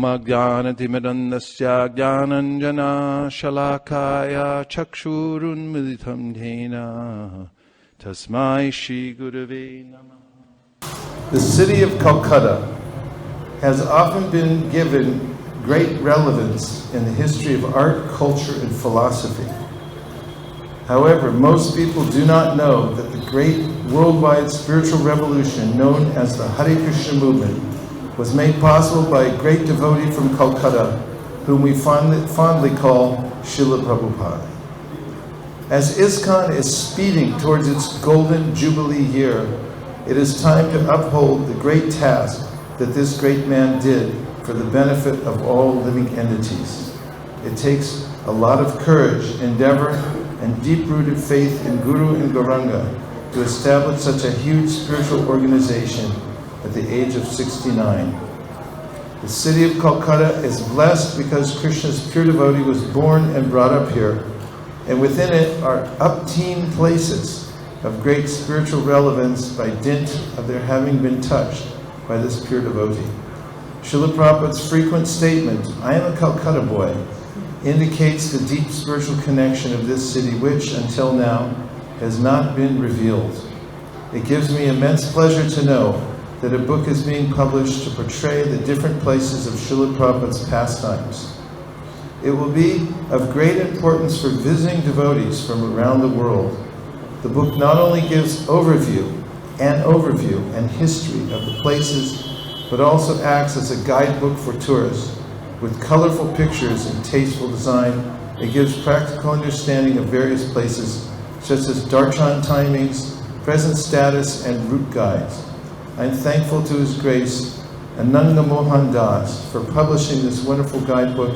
Omagyanatimirandasya Gyananjana Shalakaya Chakshurunmilitam Dhena Tasmai Shri Gurave Namaha. The city of Kolkata has often been given great relevance in the history of art, culture, and philosophy. However, most people do not know that the great worldwide spiritual revolution known as the Hare Krishna movement was made possible by a great devotee from Kolkata, whom we fondly call Srila Prabhupada. As ISKCON is speeding towards its golden jubilee year, it is time to uphold the great task that this great man did for the benefit of all living entities. It takes a lot of courage, endeavor, and deep-rooted faith in Guru and Gauranga to establish such a huge spiritual organization at the age of 69. The city of Kolkata is blessed because Krishna's pure devotee was born and brought up here, and within it are up-teen places of great spiritual relevance by dint of their having been touched by this pure devotee. Srila Prabhupada's frequent statement, "I am a Kolkata boy," indicates the deep spiritual connection of this city which, until now, has not been revealed. It gives me immense pleasure to know that a book is being published to portray the different places of Srila Prabhupada's pastimes. It will be of great importance for visiting devotees from around the world. The book not only gives overview and history of the places, but also acts as a guidebook for tourists. With colorful pictures and tasteful design, it gives practical understanding of various places, such as darshan timings, present status, and route guides. I am thankful to His Grace, Ananga Mohan Das, for publishing this wonderful guidebook,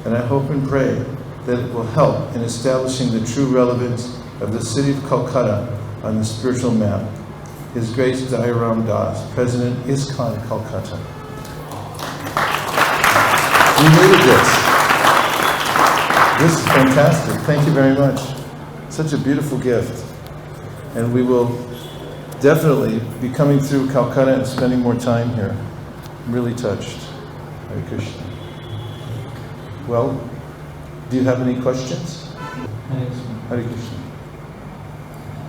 and I hope and pray that it will help in establishing the true relevance of the city of Kolkata on the spiritual map. His Grace Dayaram Das, President ISKCON Kolkata. You needed this. This is fantastic. Thank you very much. Such a beautiful gift. And we will definitely be coming through Calcutta and spending more time here. I'm really touched. Hare Krishna. Well, do you have any questions? Hare Krishna. Hare Krishna.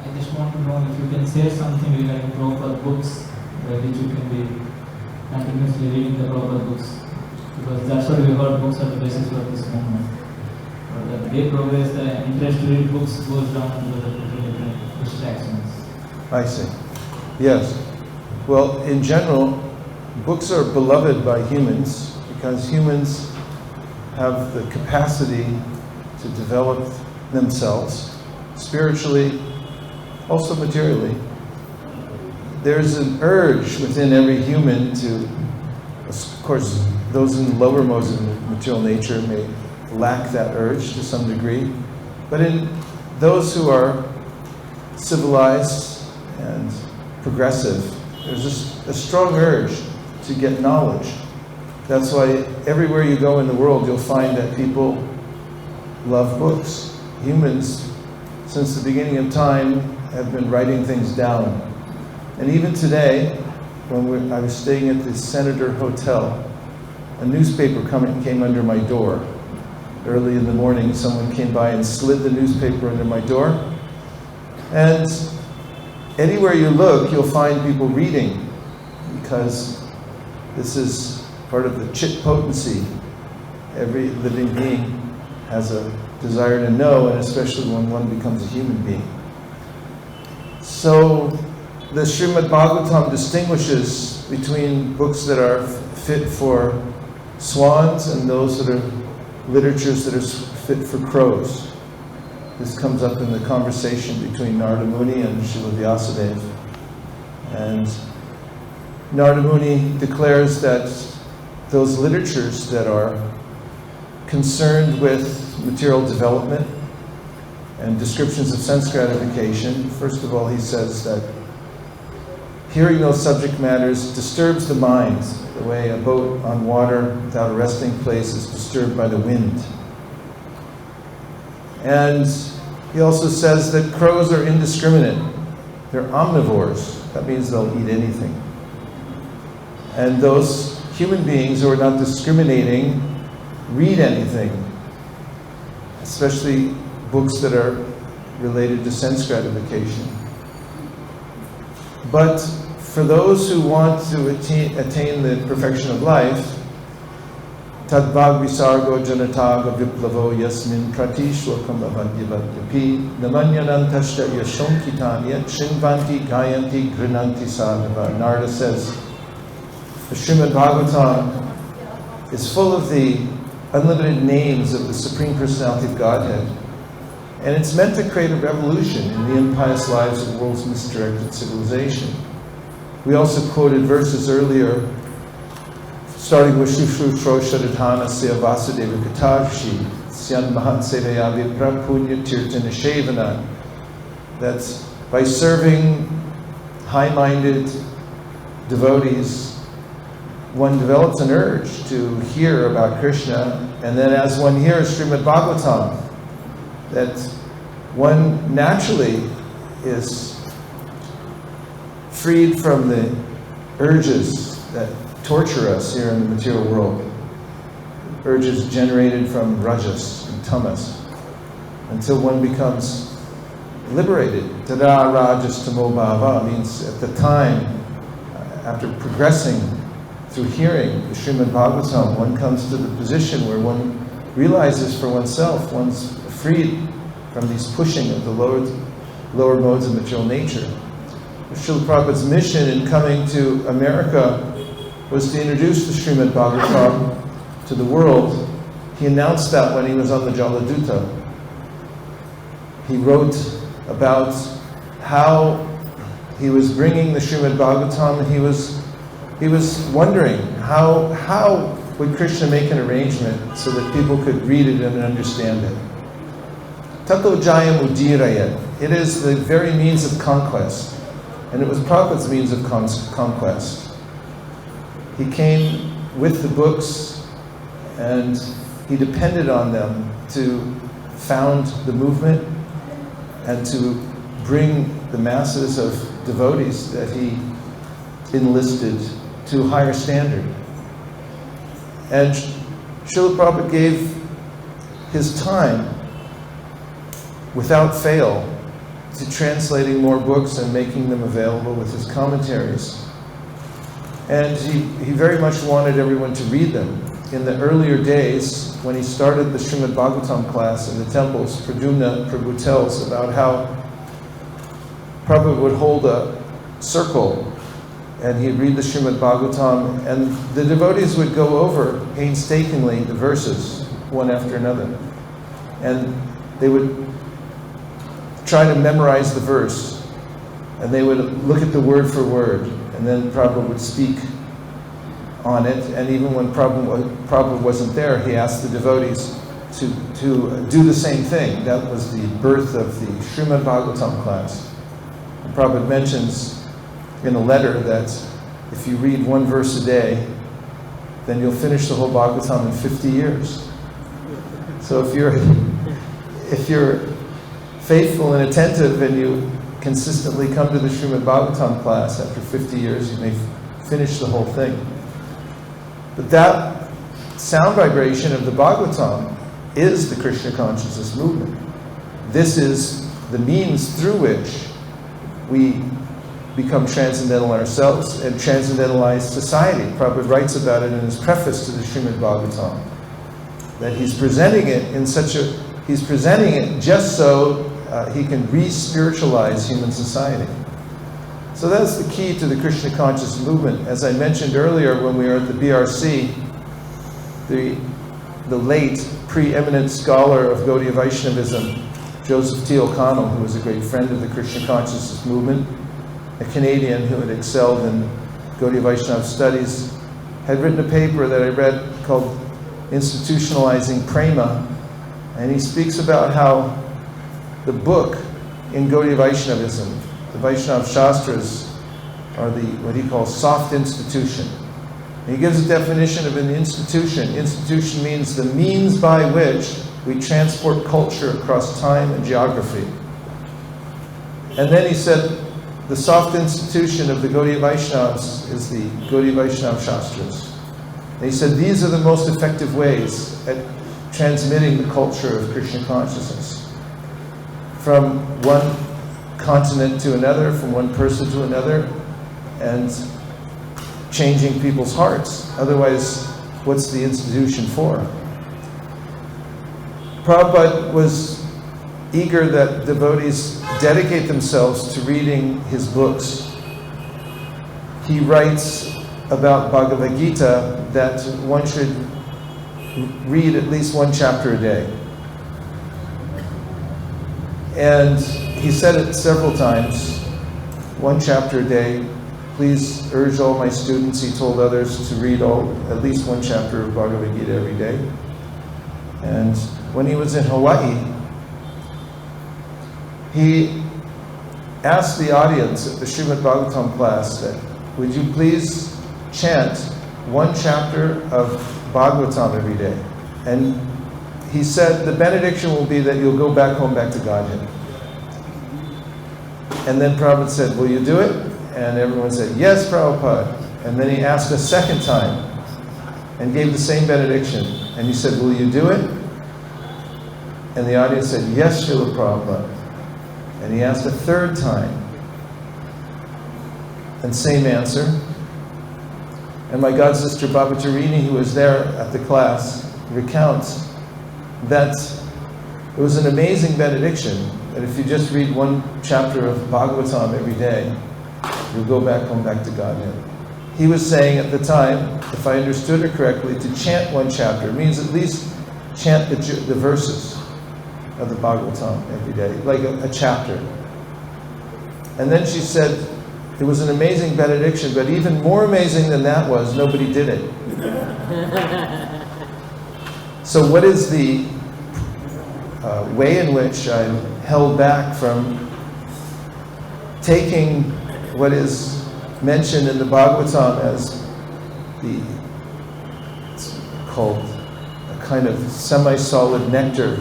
I just want to know if you can say something regarding Prabhupada books, which you can be continuously reading the Prabhupada books. Because that's what we heard, books are the basis for this movement. But the day progress, the interest to read books goes down to the different distractions. I see. Yes. Well, in general, books are beloved by humans because humans have the capacity to develop themselves spiritually, also materially. There's an urge within every human to, of course, those in lower modes of material nature may lack that urge to some degree, but in those who are civilized and progressive, there's a strong urge to get knowledge. That's why everywhere you go in the world, you'll find that people love books. Humans, since the beginning of time, have been writing things down. And even today, when I was staying at the Senator Hotel, a newspaper came under my door. Early in the morning, someone came by and slid the newspaper under my door. And anywhere you look, you'll find people reading, because this is part of the chit potency. Every living being has a desire to know, and especially when one becomes a human being. So the Srimad Bhagavatam distinguishes between books that are fit for swans and those that are literatures that are fit for crows. This comes up in the conversation between Narada Muni and Srila Vyasadeva. And Narada Muni declares that those literatures that are concerned with material development and descriptions of sense gratification, first of all he says that hearing those subject matters disturbs the mind, the way a boat on water without a resting place is disturbed by the wind. And he also says that crows are indiscriminate. They're omnivores. That means they'll eat anything. And those human beings who are not discriminating read anything, especially books that are related to sense gratification. But for those who want to attain the perfection of life, Tadvag visargo janataga viplavo yasmin pratishwakam avadyavatyapi namanyanantashta yashonkitanya shinvanti gayanti grinanti sadhava. Narada says, the Srimad Bhagavatam is full of the unlimited names of the Supreme Personality of Godhead, and it's meant to create a revolution in the impious lives of the world's misdirected civilization. We also quoted verses earlier, starting with Shushrutro Shadadhana Sya Vasudeva Katarshi Syan Mahat Sevaya Vipra Punya Tirtana Shevana. That's by serving high-minded devotees, one develops an urge to hear about Krishna, and then as one hears Srimad Bhagavatam, that one naturally is freed from the urges that torture us here in the material world. Urges generated from rajas and tamas, until one becomes liberated. Tada rajas tamo bhava means at the time, after progressing through hearing the Srimad Bhagavatam, one comes to the position where one realizes for oneself, one's freed from these pushing of the lower modes of material nature. Srila Prabhupada's mission in coming to America was to introduce the Srimad Bhagavatam to the world. He announced that when he was on the Jaladuta. He wrote about how he was bringing the Srimad Bhagavatam. He was wondering how would Krishna make an arrangement so that people could read it and understand it. Tato Jayam Udirayat. It is the very means of conquest. And it was Prabhupada's means of conquest. He came with the books and he depended on them to found the movement and to bring the masses of devotees that he enlisted to a higher standard. And Srila Prabhupada gave his time without fail to translating more books and making them available with his commentaries. And he very much wanted everyone to read them. In the earlier days, when he started the Srimad Bhagavatam class in the temples, Pradyumna Prabhu tells about how Prabhupada would hold a circle and he'd read the Srimad Bhagavatam, and the devotees would go over painstakingly the verses, one after another. And they would try to memorize the verse, and they would look at the word for word, and then Prabhupada would speak on it. And even when Prabhupada wasn't there, he asked the devotees to do the same thing. That was the birth of the Srimad Bhagavatam class. And Prabhupada mentions in a letter that if you read one verse a day, then you'll finish the whole Bhagavatam in 50 years. So if you're faithful and attentive and you consistently come to the Srimad Bhagavatam class, after 50 years you may finish the whole thing. But that sound vibration of the Bhagavatam is the Krishna consciousness movement. This is the means through which we become transcendental ourselves and transcendentalize society. Prabhupada writes about it in his preface to the Srimad Bhagavatam, that he's presenting it just so he can re-spiritualize human society. So that's the key to the Krishna conscious movement. As I mentioned earlier when we were at the BRC, the late preeminent scholar of Gaudiya Vaishnavism, Joseph T. O'Connell, who was a great friend of the Krishna consciousness movement, a Canadian who had excelled in Gaudiya Vaishnava studies, had written a paper that I read called Institutionalizing Prema, and he speaks about how the book in Gaudiya Vaishnavism, the Vaishnava Shastras, are what he calls soft institution. And he gives a definition of an institution. Institution means the means by which we transport culture across time and geography. And then he said, the soft institution of the Gaudiya Vaishnavas is the Gaudiya Vaishnava Shastras. And he said these are the most effective ways at transmitting the culture of Krishna consciousness. From one continent to another, from one person to another, and changing people's hearts. Otherwise, what's the institution for? Prabhupada was eager that devotees dedicate themselves to reading his books. He writes about Bhagavad Gita that one should read at least one chapter a day. And he said it several times, one chapter a day. Please urge all my students, he told others, to read at least one chapter of Bhagavad Gita every day. And when he was in Hawaii, he asked the audience at the Srimad Bhagavatam class that, would you please chant one chapter of Bhagavatam every day? And he said, the benediction will be that you'll go back home, back to Godhead. And then Prabhupada said, will you do it? And everyone said, yes, Prabhupada. And then he asked a second time and gave the same benediction. And he said, will you do it? And the audience said, yes, Srila Prabhupada. And he asked a third time. And same answer. And my god sister Baba Tarini, who was there at the class, recounts that it was an amazing benediction, that if you just read one chapter of Bhagavatam every day, you'll go back home, back to Godhead. He was saying at the time, if I understood her correctly, to chant one chapter means at least chant the verses of the Bhagavatam every day, like a chapter. And then she said, it was an amazing benediction, but even more amazing than that was, nobody did it. So what is the way in which I'm held back from taking what is mentioned in the Bhagavatam as it's called a kind of semi-solid nectar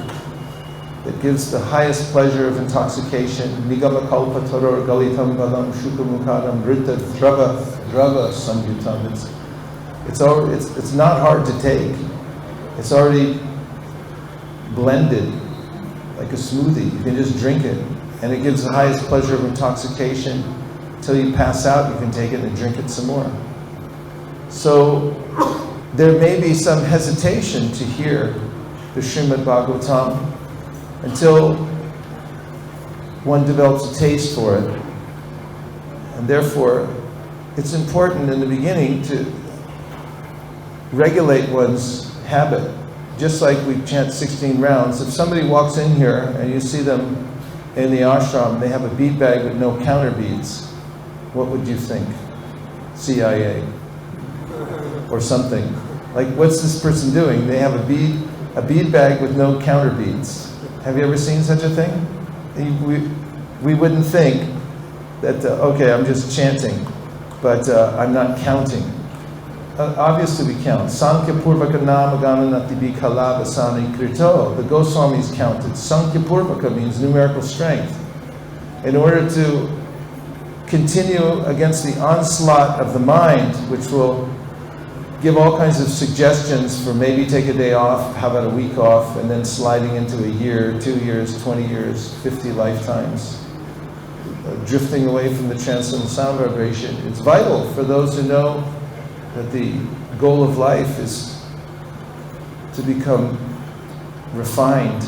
that gives the highest pleasure of intoxication. Nigama kalpa taror galitam balam shukamukadam rita drava samyutam. It's not hard to take. It's already blended like a smoothie. You can just drink it. And it gives the highest pleasure of intoxication. Till you pass out, you can take it and drink it some more. So there may be some hesitation to hear the Srimad Bhagavatam until one develops a taste for it. And therefore, it's important in the beginning to regulate one's habit. Just like we chant 16 rounds, if somebody walks in here and you see them in the ashram, they have a bead bag with no counter beads, what would you think? CIA or something. Like, what's this person doing? They have a bead bag with no counter beads. Have you ever seen such a thing? We wouldn't think that, okay, I'm just chanting, but I'm not counting. Obviously we count. Sankhya Purvaka Nama Gamanati Bikala Vasani Krito. The Goswamis counted. Sankhya Purvaka means numerical strength. In order to continue against the onslaught of the mind, which will give all kinds of suggestions for maybe take a day off, how about a week off, and then sliding into a year, 2 years, 20 years, 50 lifetimes, drifting away from the transcendental sound vibration. It's vital for those who know that the goal of life is to become refined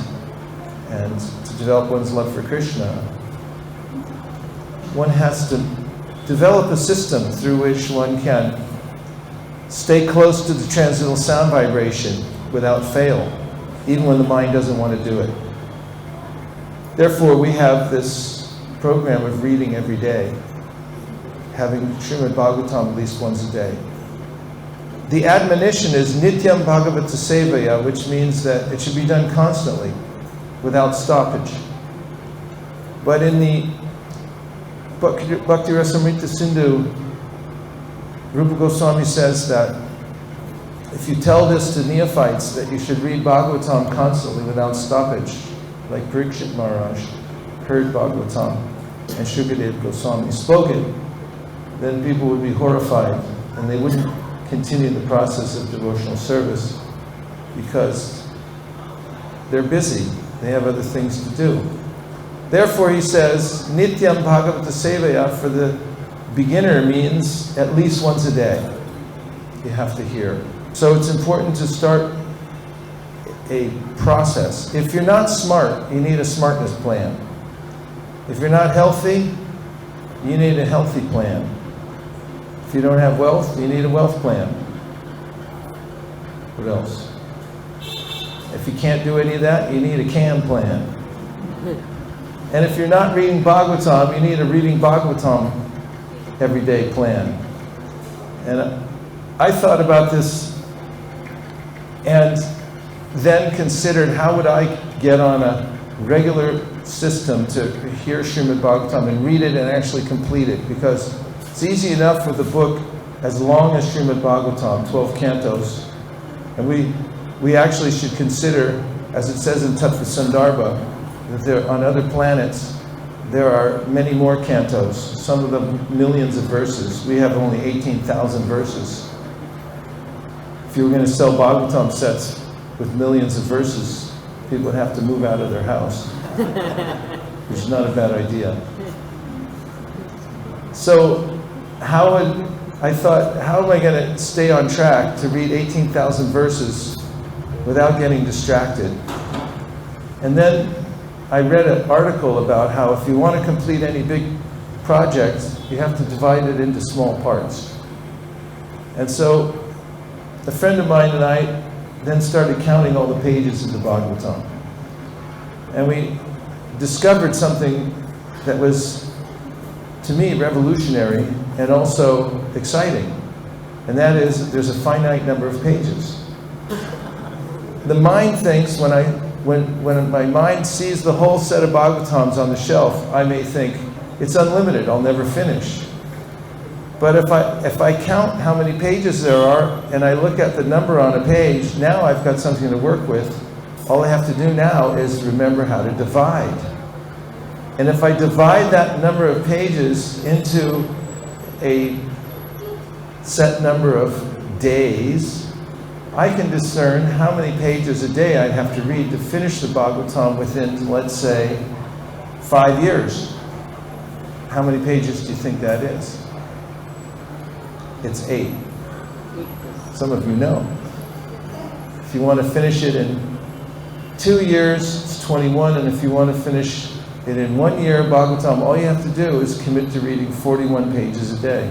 and to develop one's love for Krishna. One has to develop a system through which one can stay close to the transcendental sound vibration without fail, even when the mind doesn't want to do it. Therefore, we have this program of reading every day, having Srimad Bhagavatam at least once a day. The admonition is Nityam Bhagavata Sevaya, which means that it should be done constantly, without stoppage. But in the Bhakti Rasamrita Sindhu, Rupa Goswami says that if you tell this to neophytes that you should read Bhagavatam constantly without stoppage, like Parikshit Maharaj heard Bhagavatam and Shukadev Goswami spoke it, then people would be horrified and they wouldn't continue the process of devotional service because they're busy. They have other things to do. Therefore, he says, Nityam Bhagavata Sevaya for the beginner means at least once a day. You have to hear. So it's important to start a process. If you're not smart, you need a smartness plan. If you're not healthy, you need a healthy plan. If you don't have wealth, you need a wealth plan. What else? If you can't do any of that, you need a can plan. And if you're not reading Bhagavatam, you need a reading Bhagavatam everyday plan. And I thought about this and then considered how would I get on a regular system to hear Srimad Bhagavatam and read it and actually complete it, because it's easy enough with a book as long as Srimad Bhagavatam, 12 cantos, and we actually should consider, as it says in Tattva Sandarbha, that there, on other planets there are many more cantos, some of them millions of verses. We have only 18,000 verses. If you were going to sell Bhagavatam sets with millions of verses, people would have to move out of their house, which is not a bad idea. So I thought, how am I going to stay on track to read 18,000 verses without getting distracted? And then I read an article about how if you want to complete any big project, you have to divide it into small parts. And so a friend of mine and I then started counting all the pages of the Bhagavatam. And we discovered something that was, to me, revolutionary and also exciting. And that is, that there's a finite number of pages. The mind thinks, when my mind sees the whole set of Bhagavatams on the shelf, I may think, it's unlimited, I'll never finish. But if I count how many pages there are, and I look at the number on a page, now I've got something to work with. All I have to do now is remember how to divide. And if I divide that number of pages into a set number of days, I can discern how many pages a day I'd have to read to finish the Bhagavatam within, let's say, 5 years. How many pages do you think that is? It's 8. Some of you know. If you want to finish it in 2 years, it's 21, and if you want to finish it in 1 year, Bhagavatam, all you have to do is commit to reading 41 pages a day,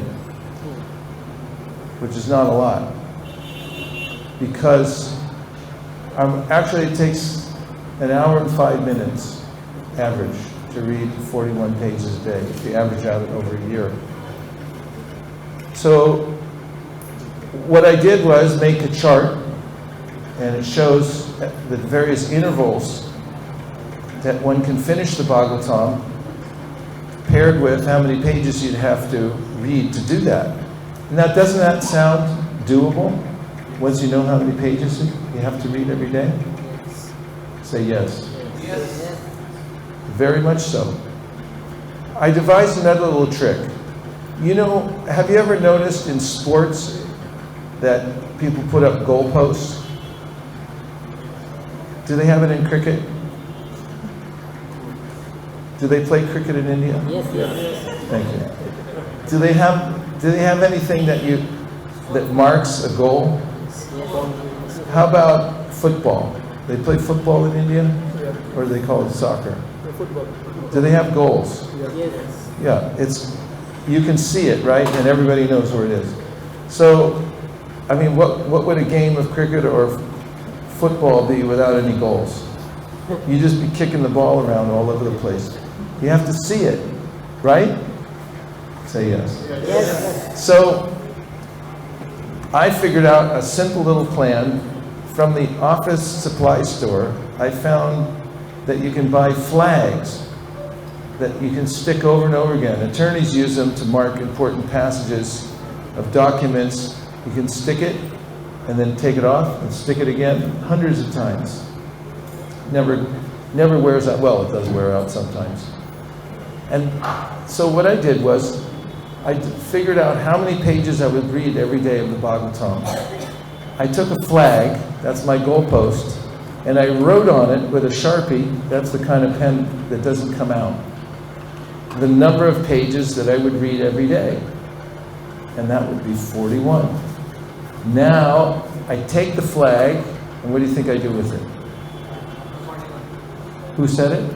which is not a lot. Because actually it takes an hour and 5 minutes average to read 41 pages a day, if you average out it over a year. So what I did was make a chart, and it shows the various intervals that one can finish the Bhagavatam, paired with how many pages you'd have to read to do that. Now, doesn't that sound doable? Once you know how many pages you have to read every day? Say yes. Yes. Very much so. I devised another little trick. You know, have you ever noticed in sports that people put up goalposts? Do they have it in cricket? Do they play cricket in India? Yes. Thank you. Do they have anything that marks a goal? How about football? They play football in India? Or do they call it soccer? Football. Do they have goals? Yes. Yeah, you can see it, right? And everybody knows where it is. So, I mean, what would a game of cricket or football be without any goals? You'd just be kicking the ball around all over the place. You have to see it, right? Say yes. Yes. So, I figured out a simple little plan from the office supply store. I found that you can buy flags that you can stick over and over again. Attorneys use them to mark important passages of documents. You can stick it and then take it off and stick it again hundreds of times. Never wears out. Well, it does wear out sometimes. And so what I did was, I figured out how many pages I would read every day of the Bhagavatam. I took a flag, that's my goalpost, and I wrote on it with a Sharpie, that's the kind of pen that doesn't come out, the number of pages that I would read every day. And that would be 41. Now, I take the flag, and what do you think I do with it? Who said it?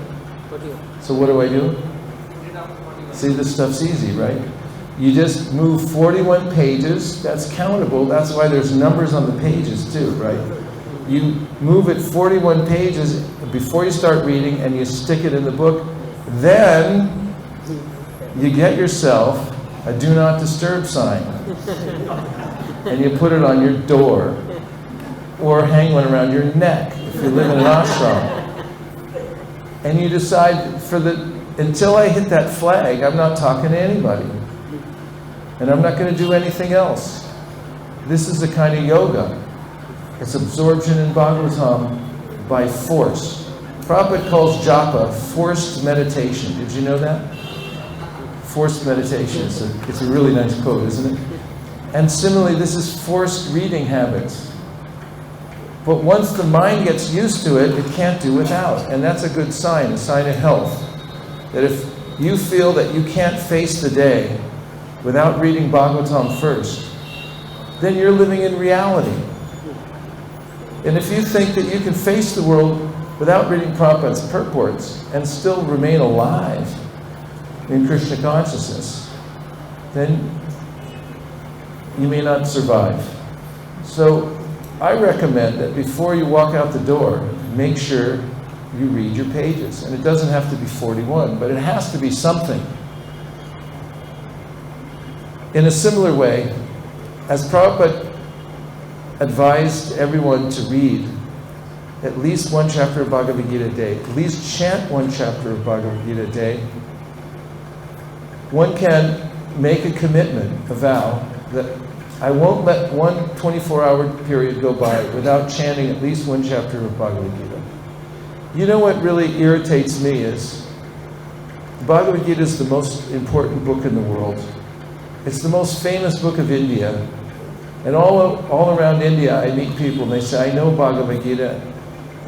So what do? See, this stuff's easy, right? You just move 41 pages, that's countable, that's why there's numbers on the pages too, right? You move it 41 pages before you start reading and you stick it in the book, then you get yourself a do not disturb sign and you put it on your door or hang one around your neck if you live in an ashram. And you decide until I hit that flag, I'm not talking to anybody. And I'm not going to do anything else. This is a kind of yoga. It's absorption in Bhagavatam by force. Prabhupada calls japa forced meditation. Did you know that? Forced meditation. It's a really nice quote, isn't it? And similarly, this is forced reading habits. But once the mind gets used to it, it can't do without. And that's a good sign, a sign of health. That if you feel that you can't face the day without reading Bhagavatam first, then you're living in reality. And if you think that you can face the world without reading Prabhupada's purports and still remain alive in Krishna consciousness, then you may not survive. So I recommend that before you walk out the door, make sure you read your pages. And it doesn't have to be 41, but it has to be something. In a similar way, as Prabhupada advised everyone to read at least one chapter of Bhagavad Gita a day, at least chant one chapter of Bhagavad Gita a day, one can make a commitment, a vow, that I won't let one 24-hour period go by without chanting at least one chapter of Bhagavad Gita. You know what really irritates me is, the Bhagavad Gita is the most important book in the world. It's the most famous book of India. And all around India, I meet people and they say, I know Bhagavad Gita.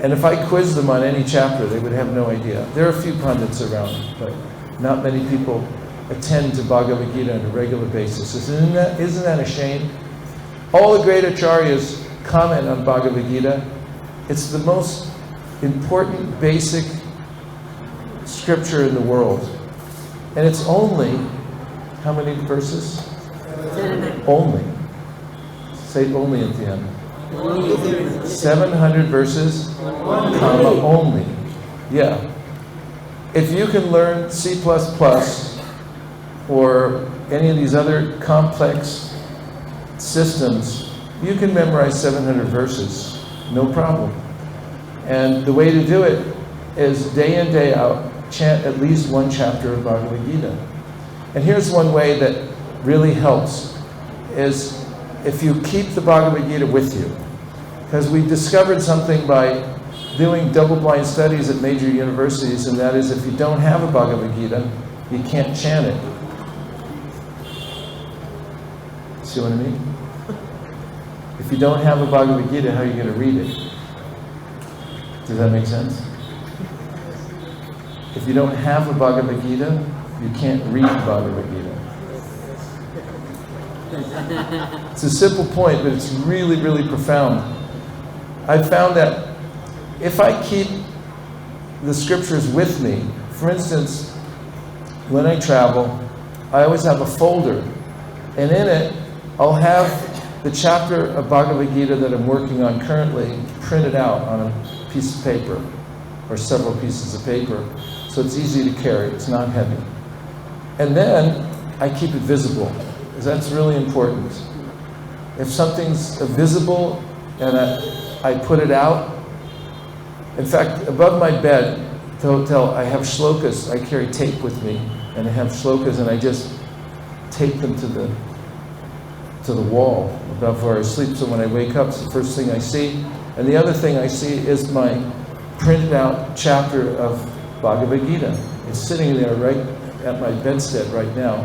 And if I quiz them on any chapter, they would have no idea. There are a few pundits around, but not many people attend to Bhagavad Gita on a regular basis. Isn't that a shame? All the great acharyas comment on Bhagavad Gita. It's the most important, basic scripture in the world. And it's only, how many verses? Only. Say only at the end. 700 verses, comma, only. Yeah. If you can learn C++ or any of these other complex systems, you can memorize 700 verses, no problem. And the way to do it is day in, day out, chant at least one chapter of Bhagavad Gita. And here's one way that really helps, is if you keep the Bhagavad Gita with you. Because we discovered something by doing double-blind studies at major universities, and that is if you don't have a Bhagavad Gita, you can't chant it. See what I mean? If you don't have a Bhagavad Gita, how are you going to read it? Does that make sense? If you don't have a Bhagavad Gita, you can't read Bhagavad Gita. It's a simple point, but it's really, really profound. I've found that if I keep the scriptures with me, for instance, when I travel, I always have a folder, and in it, I'll have the chapter of Bhagavad Gita that I'm working on currently printed out on a piece of paper, or several pieces of paper, so it's easy to carry, it's not heavy. And then I keep it visible, because that's really important. If something's visible and I put it out, in fact, above my bed, the hotel, I have shlokas, I carry tape with me, and I have shlokas and I just tape them to the wall above where I sleep, so when I wake up, it's the first thing I see. And the other thing I see is my printed out chapter of Bhagavad Gita. It's sitting there right at my bedstead right now.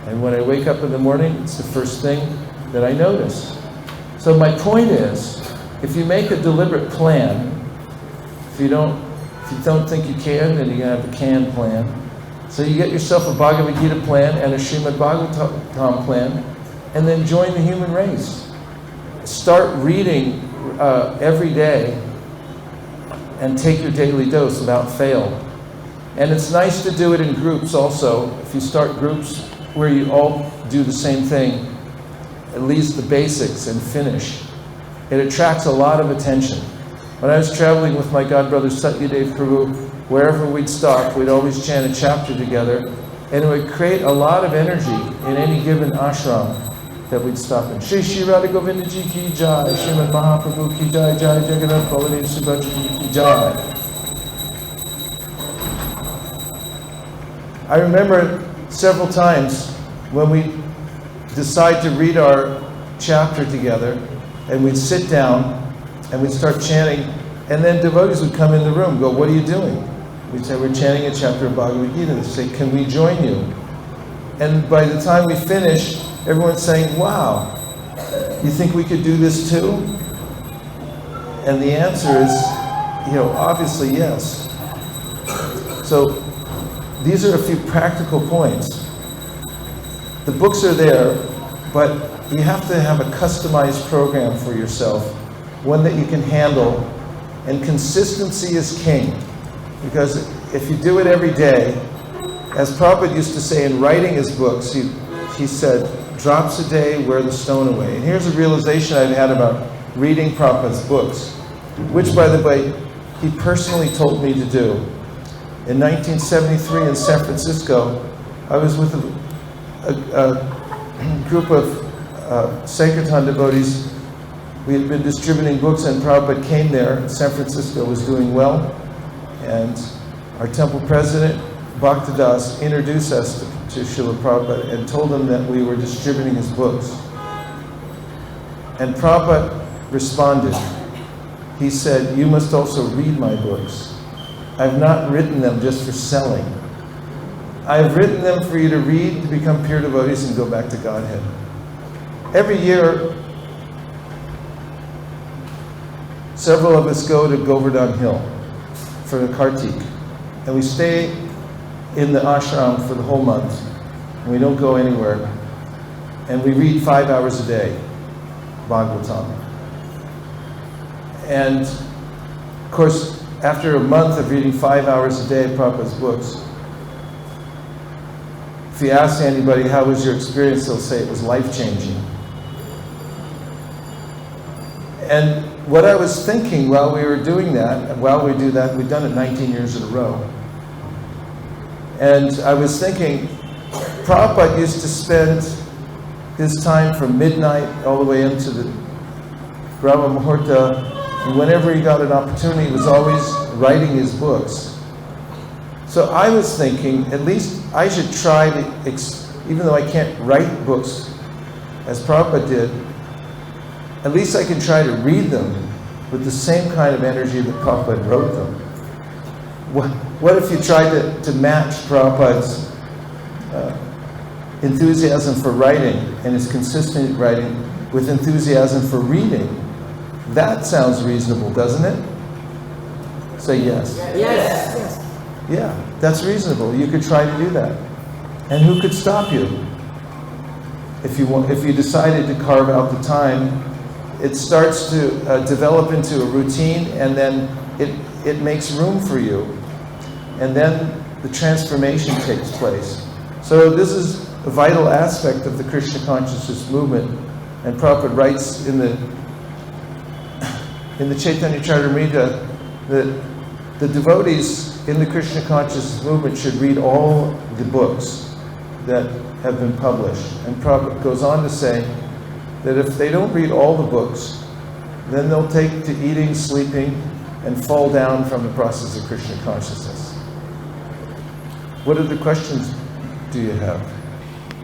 And when I wake up in the morning, it's the first thing that I notice. So my point is, if you make a deliberate plan, if you don't think you can, then you have a can plan. So you get yourself a Bhagavad Gita plan and a Srimad Bhagavatam plan, and then join the human race. Start reading every day and take your daily dose without fail. And it's nice to do it in groups also. If you start groups where you all do the same thing, at least the basics, and finish, it attracts a lot of attention. When I was traveling with my godbrother Satyadev Prabhu, wherever we'd stop, we'd always chant a chapter together, and it would create a lot of energy in any given ashram that we'd stop in. Shri Shri Radha Govinda Ji Ki Jai, Srimad Mahaprabhu Ki Jai, Jai Jagannath Baladev Subhadra Ji Ki Jai. I remember several times when we decide to read our chapter together, and we'd sit down and we'd start chanting, and then devotees would come in the room, go, "What are you doing?" We'd say, "We're chanting a chapter of Bhagavad Gita." They'd say, "Can we join you?" And by the time we finished, everyone's saying, "Wow, you think we could do this too?" And the answer is, obviously yes. So these are a few practical points. The books are there, but you have to have a customized program for yourself, one that you can handle, and consistency is king. Because if you do it every day, as Prabhupada used to say in writing his books, he said, "Drops a day, wear the stone away." And here's a realization I've had about reading Prabhupada's books, which, by the way, he personally told me to do. In 1973 in San Francisco, I was with a group of Sankirtan devotees. We had been distributing books, and Prabhupada came there. San Francisco was doing well, and our temple president, Bhaktidas, introduced us to Srila Prabhupada and told him that we were distributing his books. And Prabhupada responded. He said, "You must also read my books. I've not written them just for selling. I've written them for you to read, to become pure devotees, and go back to Godhead." Every year, several of us go to Govardhan Hill for the Kartik, and we stay in the ashram for the whole month, and we don't go anywhere, and we read 5 hours a day, Bhagavatam. And of course, after a month of reading 5 hours a day of Prabhupada's books, if you ask anybody, "How was your experience?" they'll say it was life-changing. And what I was thinking while we were doing that, while we do that, we've done it 19 years in a row. And I was thinking, Prabhupada used to spend his time from midnight all the way into the Brahma Muhurta, and whenever he got an opportunity, he was always writing his books. So I was thinking, at least I should try to, even though I can't write books as Prabhupada did, at least I can try to read them with the same kind of energy that Prabhupada wrote them. What if you tried to match Prabhupada's enthusiasm for writing and his consistent writing with enthusiasm for reading? That sounds reasonable, doesn't it? Say yes. Yes. Yeah, that's reasonable. You could try to do that. And who could stop you? If you decided to carve out the time, it starts to develop into a routine, and then it makes room for you. And then the transformation takes place. So this is a vital aspect of the Krishna consciousness movement. And Prabhupada writes in the Chaitanya Charitamrita that the devotees in the Krishna consciousness movement should read all the books that have been published. And Prabhupada goes on to say that if they don't read all the books, then they'll take to eating, sleeping, and fall down from the process of Krishna consciousness. What other questions do you have?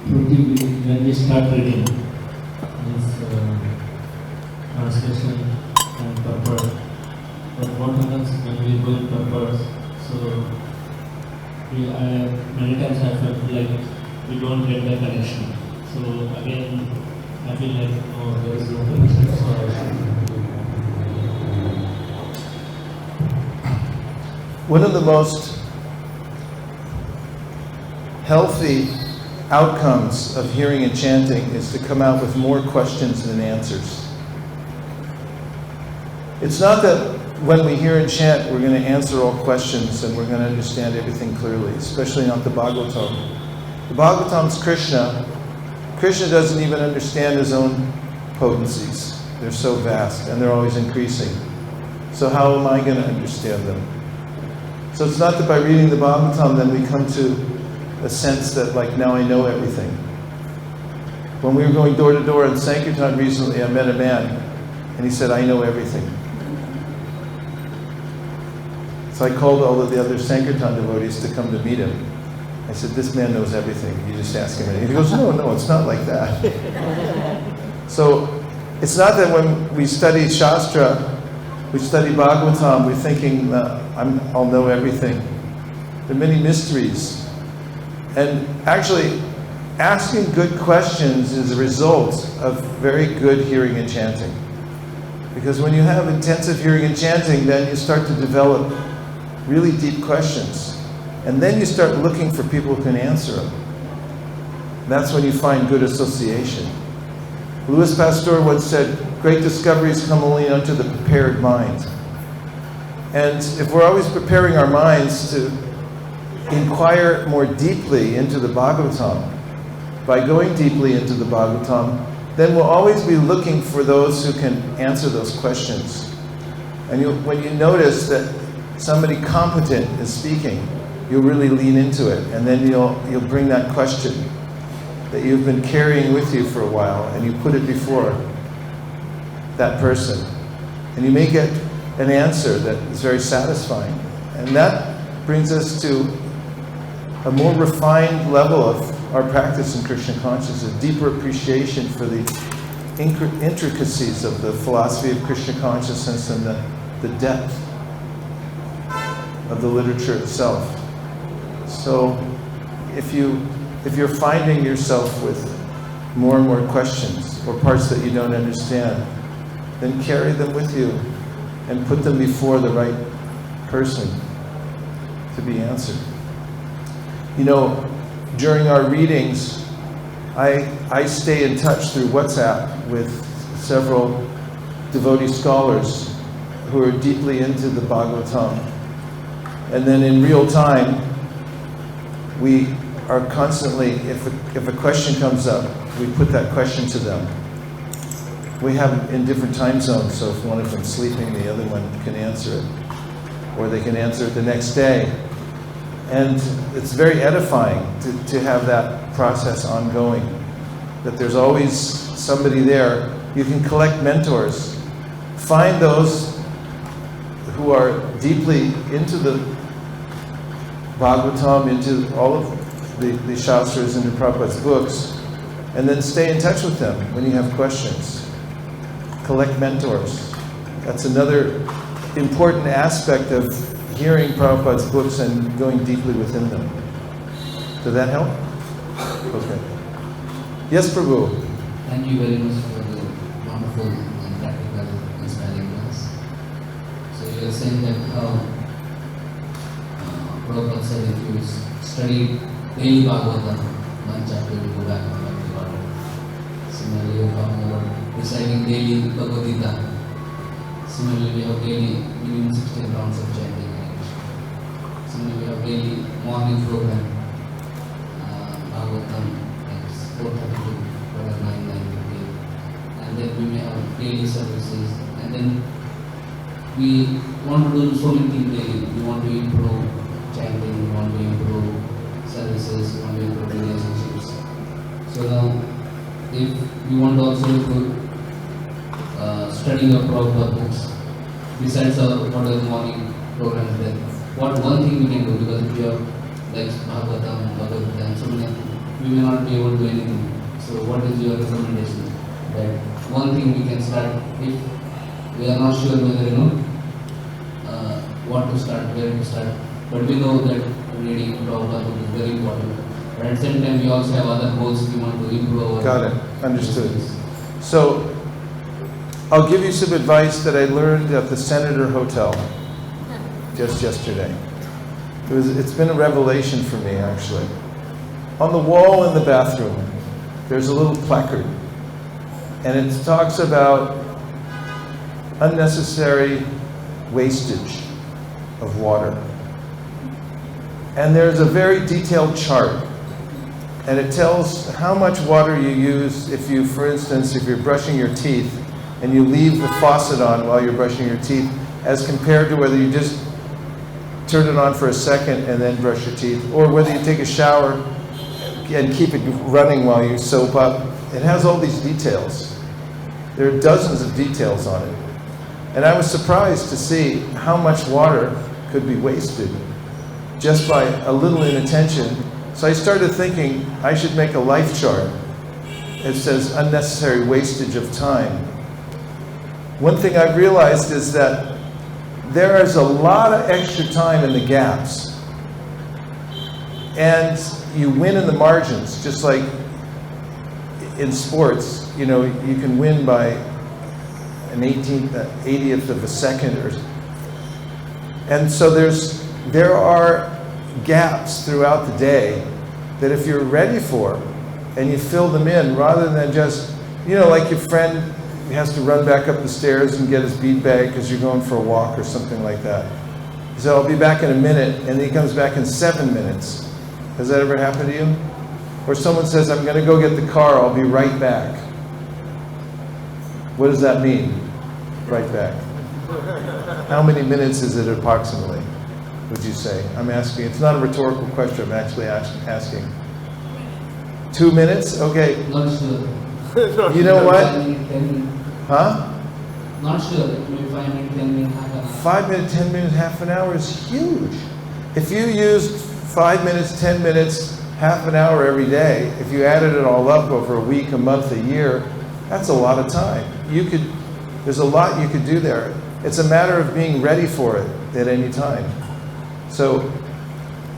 When we start reading this translation and purpose, but what happens when we go in purpose? So many times I felt like we don't get the connection. So again, I feel like, oh, there is no connection, so I should do. One of the most healthy outcomes of hearing and chanting is to come out with more questions than answers. It's not that when we hear and chant we're going to answer all questions and we're going to understand everything clearly, especially not the Bhagavatam. The Bhagavatam's Krishna. Krishna doesn't even understand his own potencies. They're so vast and they're always increasing. So how am I going to understand them? So it's not that by reading the Bhagavatam then we come to a sense that like now I know everything. When we were going door to door in Sankirtan recently, I met a man and he said, I know everything. So I called all of the other Sankirtan devotees to come to meet him. I said, this man knows everything. You just ask him anything. He goes, no, it's not like that. So it's not that when we study Shastra, we study Bhagavatam, we're thinking, I'll know everything. There are many mysteries. And actually, asking good questions is a result of very good hearing and chanting. Because when you have intensive hearing and chanting, then you start to develop really deep questions. And then you start looking for people who can answer them. That's when you find good association. Louis Pasteur once said, great discoveries come only unto the prepared mind. And if we're always preparing our minds to inquire more deeply into the Bhagavatam, by going deeply into the Bhagavatam, then we'll always be looking for those who can answer those questions. And when you notice that somebody competent is speaking, you'll really lean into it, and then you'll bring that question that you've been carrying with you for a while, and you put it before that person. And you may get an answer that is very satisfying. And that brings us to a more refined level of our practice in Krishna consciousness, a deeper appreciation for the intricacies of the philosophy of Krishna consciousness and the depth of the literature itself. So if you're finding yourself with more and more questions or parts that you don't understand, then carry them with you and put them before the right person to be answered. You know, during our readings, I stay in touch through WhatsApp with several devotee scholars who are deeply into the Bhagavatam. And then in real time, we are constantly, if a question comes up, we put that question to them. We have it in different time zones, so if one of them's sleeping, the other one can answer it. Or they can answer it the next day. And it's very edifying to have that process ongoing. That there's always somebody there. You can collect mentors. Find those who are deeply into the Bhagavatam, into all of the Shastras and the Prabhupada's books, and then stay in touch with them when you have questions. Collect mentors. That's another important aspect of hearing Prabhupada's books and going deeply within them. Does that help? Okay. Yes, Prabhu. Thank you very much for the wonderful and practical, inspiring class. So you are saying that how Prabhupada said if you study daily Bhagavatam, one chapter you go back and back to Bhagavatam. Similarly, you talk about reciting daily Bhagavad Gita. Similarly, we have daily minimum 16 rounds of chanting. Similarly, we have daily morning program, Bhagavatam, 4:32, 9, 9:50. And then we may have daily services. And then we want to do so many things daily. We want to improve chanting, we want to improve services, we want to improve relationships. So now, if we want to also improve studying of Prabhupada books, besides our whatever morning programs there, what one thing we can do, because if we have like Bhagavatam, Bhagavad Gita, and so many, we may not be able to do anything. So what is your recommendation? That one thing we can start if we are not sure whether what to start, where to start, but we know that reading Prabhupada book is very important. But at the same time, we also have other goals we want to improve. Got it. Understood. So, I'll give you some advice that I learned at the Senator Hotel just yesterday. It's been a revelation for me, actually. On the wall in the bathroom, there's a little placard, and it talks about unnecessary wastage of water. And there's a very detailed chart, and it tells how much water you use if you, for instance, if you're brushing your teeth and you leave the faucet on while you're brushing your teeth, as compared to whether you just turn it on for a second and then brush your teeth, or whether you take a shower and keep it running while you soap up. It has all these details. There are dozens of details on it. And I was surprised to see how much water could be wasted just by a little inattention. So I started thinking I should make a life chart. It says unnecessary wastage of time. One thing I've realized is that there is a lot of extra time in the gaps. And you win in the margins, just like in sports. You know, you can win by an 80th of a second. And so there are gaps throughout the day that if you're ready for and you fill them in, rather than just, you know, like your friend has to run back up the stairs and get his bead bag because you're going for a walk or something like that. He said, I'll be back in a minute, and then he comes back in 7 minutes. Has that ever happened to you? Or someone says, I'm going to go get the car, I'll be right back. What does that mean, right back? How many minutes is it approximately, would you say? I'm asking, it's not a rhetorical question, I'm actually asking. 2 minutes? Okay. Not sure. You know what? 5 minutes, 10 minutes. Huh? Not sure. Maybe 5 minutes, 10 minutes, half an hour. 5 minutes, 10 minutes, half an hour is huge. If you used 5 minutes, 10 minutes, half an hour every day, if you added it all up over a week, a month, a year, that's a lot of time. There's a lot you could do there. It's a matter of being ready for it at any time. So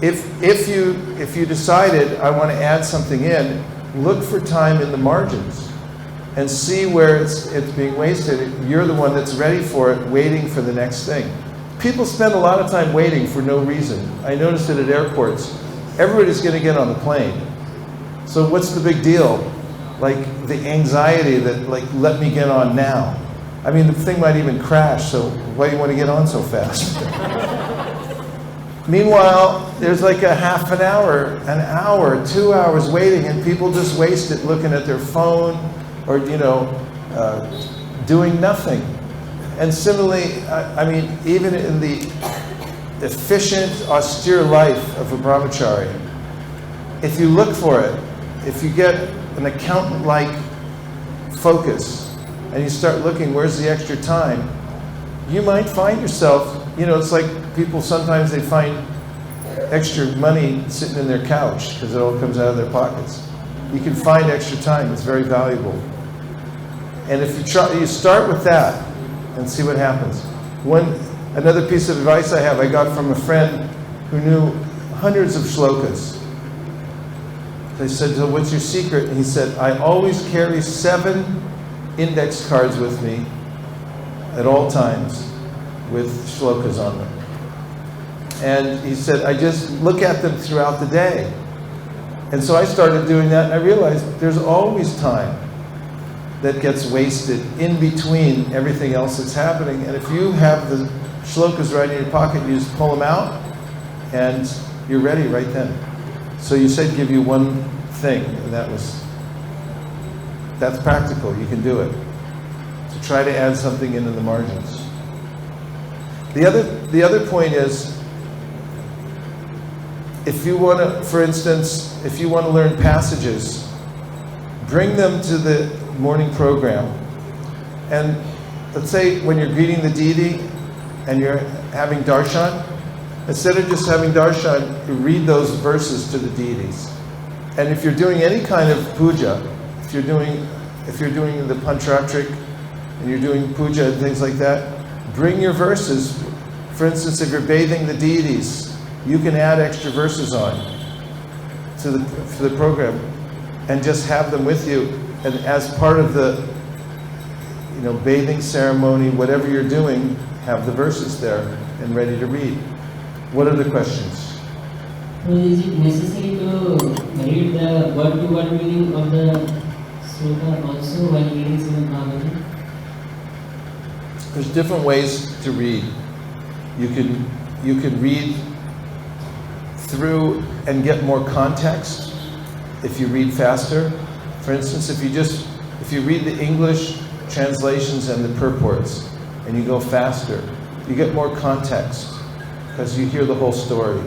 if you decided I want to add something in, look for time in the margins and see where it's being wasted. You're the one that's ready for it, waiting for the next thing. People spend a lot of time waiting for no reason. I noticed it at airports. Everybody's going to get on the plane. So what's the big deal? Like the anxiety that, like, let me get on now. I mean, the thing might even crash, so why do you want to get on so fast? Meanwhile, there's like a half an hour, 2 hours waiting, and people just waste it looking at their phone or, you know, doing nothing. And similarly, I mean, even in the efficient, austere life of a brahmachari, if you look for it, if you get an accountant-like focus and you start looking, where's the extra time, you might find yourself, you know, it's like people sometimes they find extra money sitting in their couch because it all comes out of their pockets. You can find extra time, it's very valuable. And if you start with that and see what happens. Another piece of advice I got from a friend who knew hundreds of shlokas. They said, so what's your secret? And he said, I always carry 7 index cards with me at all times with shlokas on them. And he said, I just look at them throughout the day. And so I started doing that, and I realized there's always time that gets wasted in between everything else that's happening. And if you have the shlokas right in your pocket, you just pull them out, and you're ready right then. So you said give you one thing, and that's practical, you can do it. So try to add something into the margins. The other point is, if you want to, for instance, if you want to learn passages, bring them to the morning program. And let's say when you're greeting the deity and you're having darshan, instead of just having darshan, you read those verses to the deities. And if you're doing any kind of puja, if you're doing the pancharatrik and you're doing puja and things like that, bring your verses. For instance, if you're bathing the deities, you can add extra verses on. for the program, and just have them with you, and as part of the bathing ceremony, whatever you're doing, have the verses there and ready to read. What are the questions? So is it necessary to read the word-to-word meaning of the sloka also while reading Srimad Bhagavatam? There's different ways to read. You can read through and get more context if you read faster. For instance, if you read the English translations and the purports and you go faster, you get more context because you hear the whole story.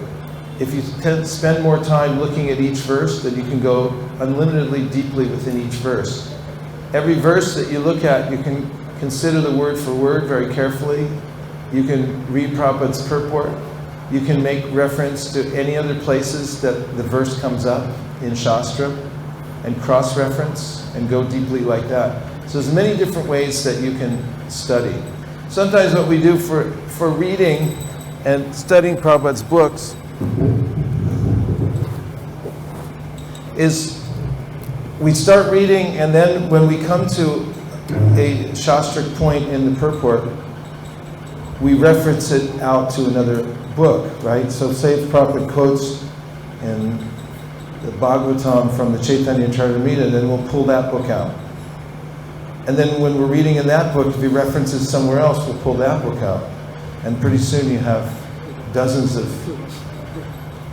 If you spend more time looking at each verse, then you can go unlimitedly deeply within each verse. Every verse that you look at, you can consider the word for word very carefully. You can read Prabhupada's purport. You can make reference to any other places that the verse comes up in Shastra and cross-reference and go deeply like that. So there's many different ways that you can study. Sometimes what we do for reading and studying Prabhupada's books is we start reading, and then when we come to a Shastric point in the purport, we reference it out to another book, right? So say if Prabhupada quotes in the Bhagavatam from the Chaitanya Charitamrita, then we'll pull that book out. And then when we're reading in that book, if he references somewhere else, we'll pull that book out. And pretty soon you have dozens of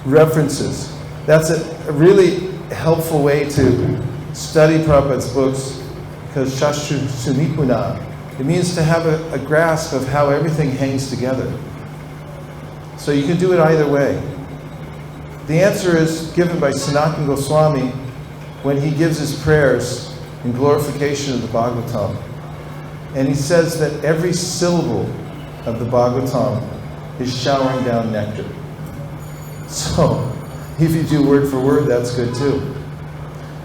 references. That's a really helpful way to study Prabhupada's books, because Shastru Sunipuna, it means to have a grasp of how everything hangs together. So you can do it either way. The answer is given by Sanatana Goswami when he gives his prayers in glorification of the Bhagavatam. And he says that every syllable of the Bhagavatam is showering down nectar. So if you do word for word, that's good too.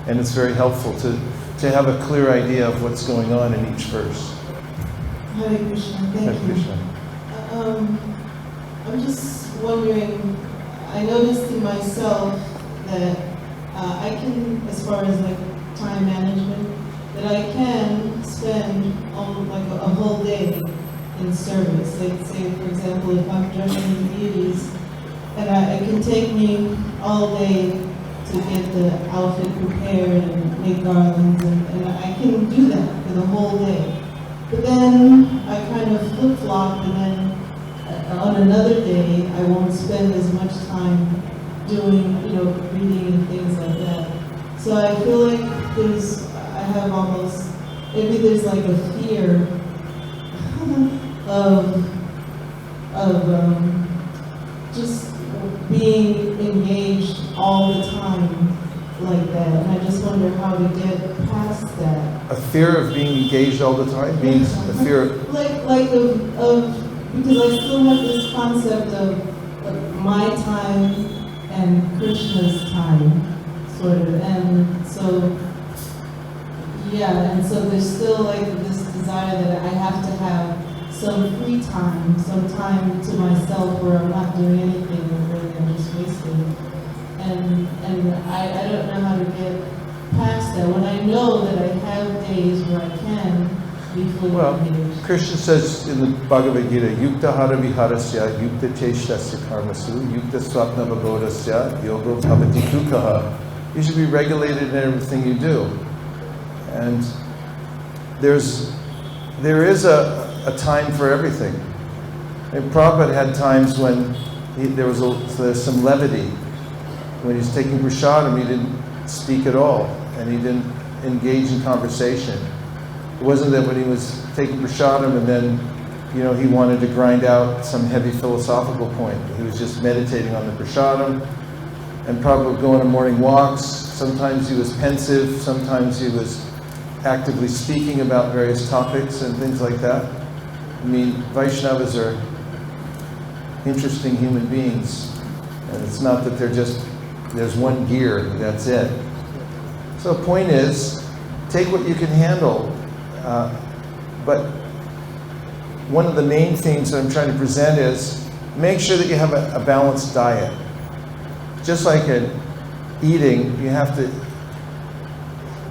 And it's very helpful to have a clear idea of what's going on in each verse. Hare Krishna, thank Hare you. Krishna. I'm just wondering, I noticed in myself that I can, as far as like time management, that I can spend like a whole day in service. Like say, for example, if I'm joining the deities, and it can take me all day to get the outfit prepared and make garlands, and I can do that for the whole day. But then I kind of flip-flop, and then on another day, I won't spend as much time doing, reading and things like that. So I feel like I have almost, maybe there's like a fear of just being engaged all the time like that. And I just wonder how to get past that. A fear of being engaged all the time means a fear of... Because I still have this concept of my time and Krishna's time, sort of, and so, and so there's still like this desire that I have to have some free time, some time to myself where I'm not doing anything and really I'm just wasting. And I don't know how to get past that when I know that I have days where I can be fully engaged. Krishna says in the Bhagavad Gita, Yukta hara viharasya, yukta cheshtasya karmasu, yukta swapna vabodasya, yogo bhavati dukkha. You should be regulated in everything you do. And there is a time for everything. And Prabhupada had times when there's some levity. When he's taking prasadam, he didn't speak at all, and he didn't engage in conversation. It wasn't that when he was taking prasadam and then, he wanted to grind out some heavy philosophical point. He was just meditating on the prasadam, and Prabhupada would go on morning walks. Sometimes he was pensive, sometimes he was actively speaking about various topics and things like that. I mean, Vaishnavas are interesting human beings, and it's not that there's one gear, that's it. So the point is, take what you can handle. But one of the main things that I'm trying to present is make sure that you have a balanced diet. Just like eating, you have to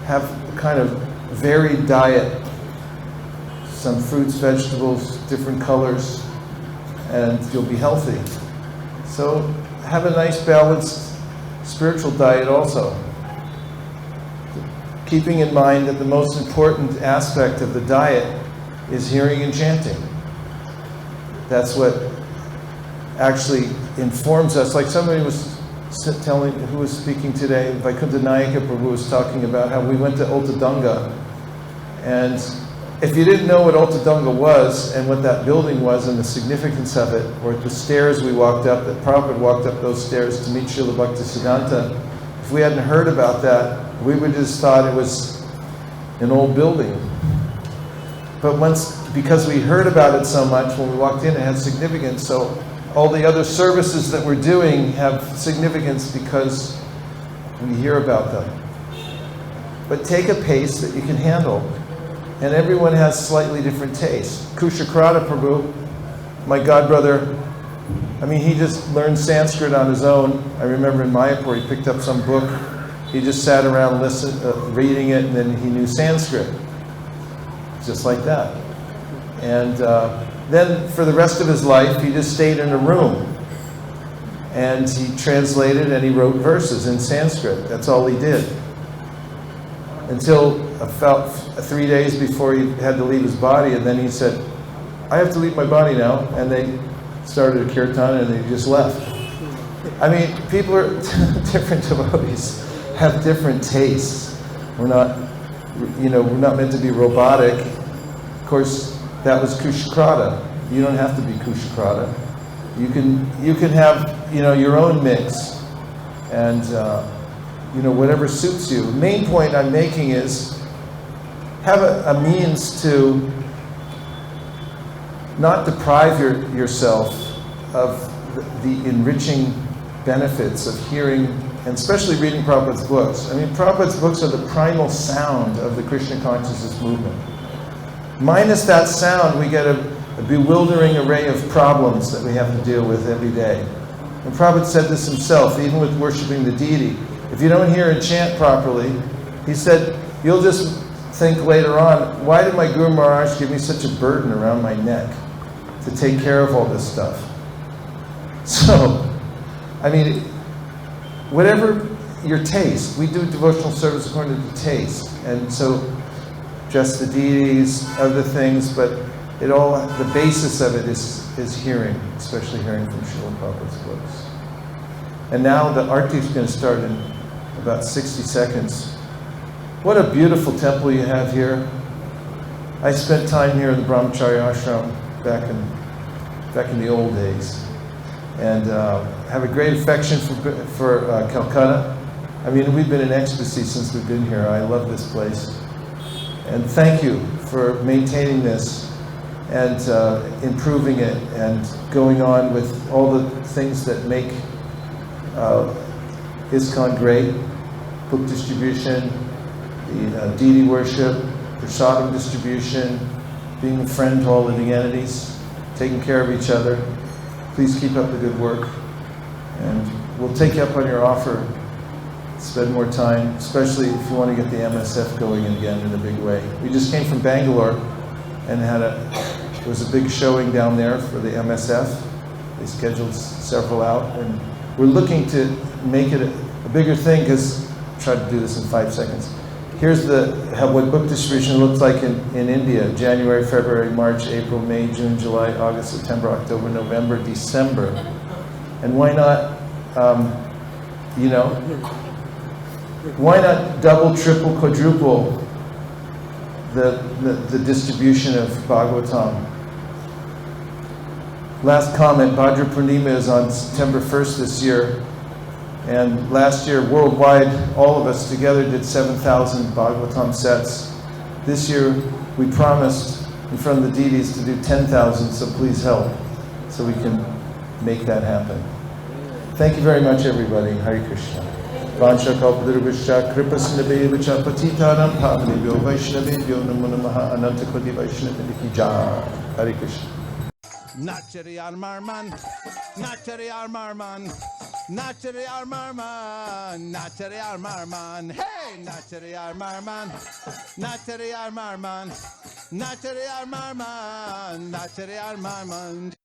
have a kind of varied diet. Some fruits, vegetables, different colors, and you'll be healthy. So have a nice balanced spiritual diet also. Keeping in mind that the most important aspect of the diet is hearing and chanting. That's what actually informs us. Like somebody was telling, who was speaking today, Vaikuntha Nayaka Prabhu was talking about how we went to Ottadunga, and if you didn't know what Ottadunga was and what that building was and the significance of it, or the stairs we walked up, that Prabhupada walked up those stairs to meet Srila Bhaktisiddhanta, if we hadn't heard about that, we would just thought it was an old building. But because we heard about it so much, when we walked in, it had significance. So all the other services that we're doing have significance because we hear about them. But take a pace that you can handle. And everyone has slightly different tastes. Kushakrata Prabhu, my godbrother, I mean, he just learned Sanskrit on his own. I remember in Mayapur, he picked up some book. He just sat around reading it, and then he knew Sanskrit. Just like that. And then for the rest of his life, he just stayed in a room. And he translated and he wrote verses in Sanskrit. That's all he did. Until about 3 days before he had to leave his body, and then he said, I have to leave my body now. And they started a kirtan and they just left. I mean, people are different devotees, have different tastes. We're not meant to be robotic. Of course, that was Kushakrata. You don't have to be Kushakrata. You can have, your own mix, and whatever suits you. The main point I'm making is have a means to not deprive yourself of the enriching benefits of hearing, and especially reading Prabhupada's books. I mean, Prabhupada's books are the primal sound of the Krishna consciousness movement. Minus that sound, we get a bewildering array of problems that we have to deal with every day. And Prabhupada said this himself, even with worshiping the deity. If you don't hear and chant properly, he said, you'll just think later on, why did my Guru Maharaj give me such a burden around my neck to take care of all this stuff? So, I mean, whatever your taste, we do devotional service according to the taste. And so, just the deities, other things, but the basis of it is hearing, especially hearing from Srila Prabhupada's books. And now the arti is going to start in about 60 seconds. What a beautiful temple you have here. I spent time here in the Brahmacharya ashram back in the old days, and have a great affection for Kolkata. I mean, we've been in ecstasy since we've been here. I love this place. And thank you for maintaining this and improving it and going on with all the things that make ISKCON great. Book distribution, the deity worship, prasadam distribution, being a friend to all living entities, taking care of each other. Please keep up the good work. And we'll take you up on your offer. Spend more time, especially if you want to get the MSF going again in a big way. We just came from Bangalore and there was a big showing down there for the MSF. They scheduled several out, and we're looking to make it a bigger thing, because try to do this in 5 seconds. Here's what book distribution looks like in India: January, February, March, April, May, June, July, August, September, October, November, December. And why not, why not double, triple, quadruple the distribution of Bhagavatam? Last comment, Bhadra Purnima is on September 1st this year. And last year, worldwide, all of us together did 7,000 Bhagavatam sets. This year, we promised in front of the deities to do 10,000, so please help, so we can make that happen. Thank you very much, everybody. Hare Krishna. Vansha kalpadurvishya kripasnabhya patitanam pavanebhyo vaishnavebhyo namo namaha ananta koti vaishnaviki jai. Hare Krishna. Nachariyar Marman, Nachariyar Marman, Nachari Armarman, Nachari Armarman, hey, Nachari Armarman, Nachari Armarman, Nachari Armarman, Nachari Armarman.